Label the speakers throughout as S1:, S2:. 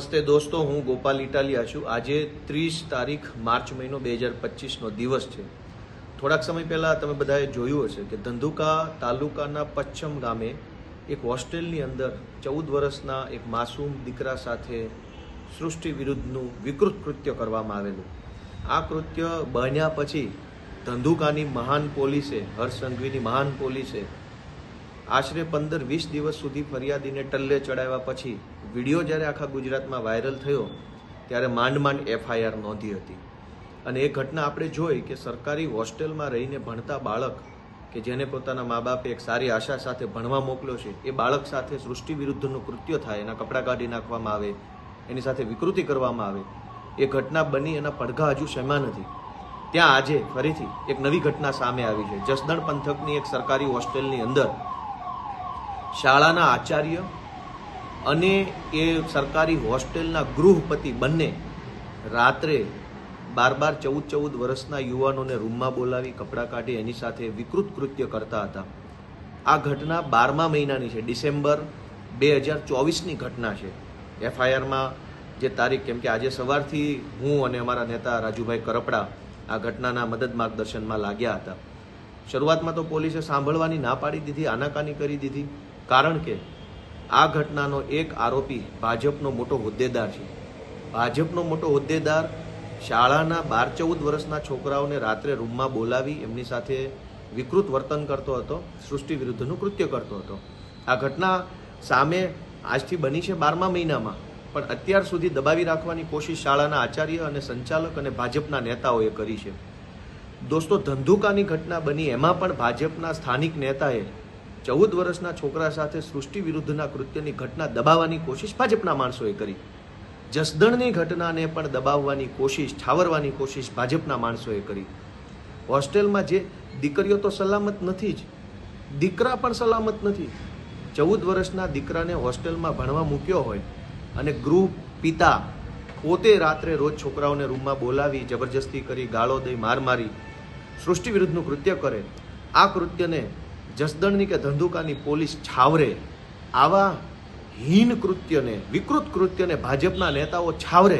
S1: નમસ્તે દોસ્તો, હું ગોપાલ ઇટાલિયા છું। આજે 30 તારીખ માર્ચ મહિનો 2025નો દિવસ છે। થોડાક સમય પહેલાં તમે બધાએ જોયું હશે કે ધંધુકા તાલુકાના પચ્છમ ગામે એક હોસ્ટેલની અંદર 14 વર્ષના એક માસૂમ દીકરા સાથે સૃષ્ટિ વિરુદ્ધનું વિકૃત કૃત્ય કરવામાં આવેલું। આ કૃત્ય બન્યા પછી ધંધુકાની મહાન પોલીસે, હર્ષ સંઘવીની મહાન પોલીસે આશરે 15-20 દિવસ સુધી ફરિયાદીને ટલ્લે ચડાવ્યા પછી વિડીયો જ્યારે આખા ગુજરાતમાં વાયરલ થયો ત્યારે માંડ FIR નોંધી હતી। અને એ ઘટના આપણે જોઈ કે સરકારી હોસ્ટેલમાં રહીને ભણતા બાળક કે જેને પોતાના મા બાપે એક સારી આશા સાથે ભણવા મોકલ્યો છે, એ બાળક સાથે સૃષ્ટિ વિરુદ્ધનું કૃત્ય થાય, એના કપડાં કાઢી નાખવામાં આવે, એની સાથે વિકૃતિ કરવામાં આવે, એ ઘટના બની એના પડઘા હજુ શેમા નથી। ત્યાં આજે ફરીથી એક નવી ઘટના સામે આવી છે। જસદણ પંથકની એક સરકારી હોસ્ટેલની અંદર શાળાના આચાર્ય અને એ સરકારી હોસ્ટેલના ગૃહપતિ બંને રાત્રે 12-14 વર્ષના યુવાનોને રૂમમાં બોલાવી કપડાં કાઢી એની સાથે વિકૃત કૃત્ય કરતા હતા। આ ઘટના 12મા મહિનાની છે, ડિસેમ્બર 2024ની ઘટના છે। FIRમાં જે તારીખ, કેમ કે આજે સવારથી હું અને અમારા નેતા રાજુભાઈ કરપડા આ ઘટનાના મદદ માર્ગદર્શનમાં લાગ્યા હતા। શરૂઆતમાં તો પોલીસે સાંભળવાની ના પાડી દીધી, આનાકાની કરી દીધી, કારણ કે આ ઘટનાનો એક આરોપી ભાજપનો મોટો હોદ્દેદાર છે। ભાજપનો મોટો હોદ્દેદાર શાળાના 12-14 વર્ષના છોકરાઓને રાત્રે રૂમમાં બોલાવી એમની સાથે વિકૃત વર્તન કરતો હતો, સૃષ્ટિ વિરુદ્ધનું કૃત્ય કરતો હતો। આ ઘટના સામે આજથી બની છે 12મા મહિનામાં, પણ અત્યાર સુધી દબાવી રાખવાની કોશિશ શાળાના આચાર્ય અને સંચાલક અને ભાજપના નેતાઓએ કરી છે। દોસ્તો, ધંધુકાની ઘટના બની એમાં પણ ભાજપના સ્થાનિક નેતાએ 14 વર્ષના છોકરા સાથે સૃષ્ટિ વિરુદ્ધના કૃત્યની ઘટના દબાવવાની કોશિશ ભાજપના માણસોએ કરી। જસદણની ઘટનાને પણ દબાવવાની કોશિશ, છાવરવાની કોશિશ ભાજપના માણસોએ કરી। હોસ્ટેલમાં જે દીકરીઓ તો સલામત નથી જ, દીકરા પણ સલામત નથી। 14 વર્ષના દીકરાને હોસ્ટેલમાં ભણવા મૂક્યો હોય અને ગૃહ પિતા પોતે રાત્રે રોજ છોકરાઓને રૂમમાં બોલાવી, જબરજસ્તી કરી, ગાળો દઈ, માર મારી સૃષ્ટિ વિરુદ્ધનું કૃત્ય કરે, આ કૃત્યને જસદણની કે ધંધુકાની પોલીસ છાવરે, આવા હીન કૃત્યને, વિકૃત કૃત્યને ભાજપના નેતાઓ છાવરે,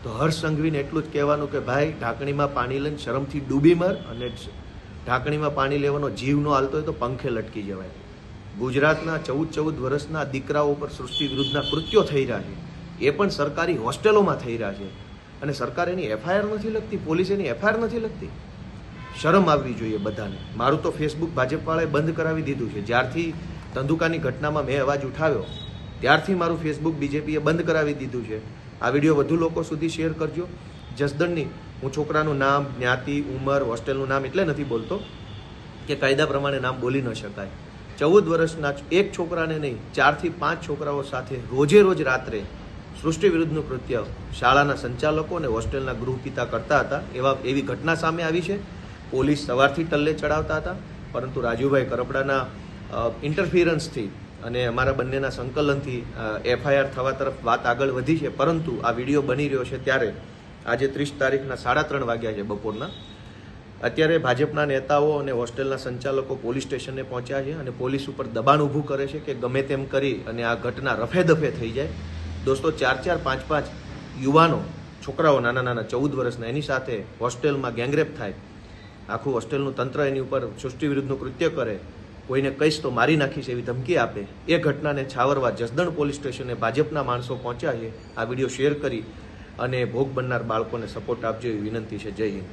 S1: તો હર્ષ સંઘવીને એટલું જ કહેવાનું કે ભાઈ, ઢાંકણીમાં પાણી લઈને શરમથી ડૂબી મર, અને ઢાંકણીમાં પાણી લેવાનો જીવ ન હાલતો હોય તો પંખે લટકી જવાય। ગુજરાતના 14 વર્ષના દીકરાઓ પર સૃષ્ટિ વિરુદ્ધના કૃત્યો થઈ રહ્યા છે, એ પણ સરકારી હોસ્ટેલોમાં થઈ રહ્યા છે, અને સરકાર એની FIR નથી લખતી, પોલીસ એની FIR નથી લખતી। શરમ આવવી જોઈએ બધાને। મારું તો ફેસબુક ભાજપવાળાએ બંધ કરાવી દીધું છે। જ્યારથી ધંધુકાની ઘટનામાં મેં અવાજ ઉઠાવ્યો ત્યારથી મારું ફેસબુક બીજેપીએ બંધ કરાવી દીધું છે। આ વિડીયો વધુ લોકો સુધી શેર કરજો। જસદણની, હું છોકરાનું નામ, જ્ઞાતિ, ઉંમર, હોસ્ટેલનું નામ એટલે નથી બોલતો કે કાયદા પ્રમાણે નામ બોલી ન શકાય। 14 વર્ષના એક છોકરાને નહીં, 4 થી 5 છોકરાઓ સાથે રોજે રોજ રાત્રે સૃષ્ટિ વિરુદ્ધનું કૃત્ય શાળાના સંચાલકો અને હોસ્ટેલના ગૃહપિતા કરતા હતા, એવી ઘટના સામે આવી છે। પોલીસ સવારથી ટલ્લે ચડાવતા હતા, પરંતુ રાજુભાઈ કરપડાના ઇન્ટરફિયરન્સથી અને અમારા બંનેના સંકલનથી FIR થવા તરફ વાત આગળ વધી છે। પરંતુ આ વિડીયો બની રહ્યો છે ત્યારે આજે 30 તારીખના 3:30 વાગ્યા છે બપોરના। અત્યારે ભાજપના નેતાઓ અને હોસ્ટેલના સંચાલકો પોલીસ સ્ટેશને પહોંચ્યા છે અને પોલીસ ઉપર દબાણ ઊભું કરે છે કે ગમે તેમ કરી અને આ ઘટના રફે દફે થઈ જાય। દોસ્તો, 4-4, 5-5 યુવાનો, છોકરાઓ નાના 14 વર્ષના, એની સાથે હોસ્ટેલમાં ગેંગરેપ થાય, આખું હોસ્ટેલનું તંત્ર એની ઉપર સૃષ્ટિ વિરુદ્ધનું કૃત્ય કરે, કોઈને કહીશ તો મારી નાખીશ એવી ધમકી આપે, એ ઘટનાને છાવરવા જસદણ પોલીસ સ્ટેશને ભાજપના માણસો પહોંચ્યા છે। આ વિડીયો શેર કરી અને ભોગ બનનાર બાળકોને સપોર્ટ આપજો એવી વિનંતી છે। જય હિન્દ।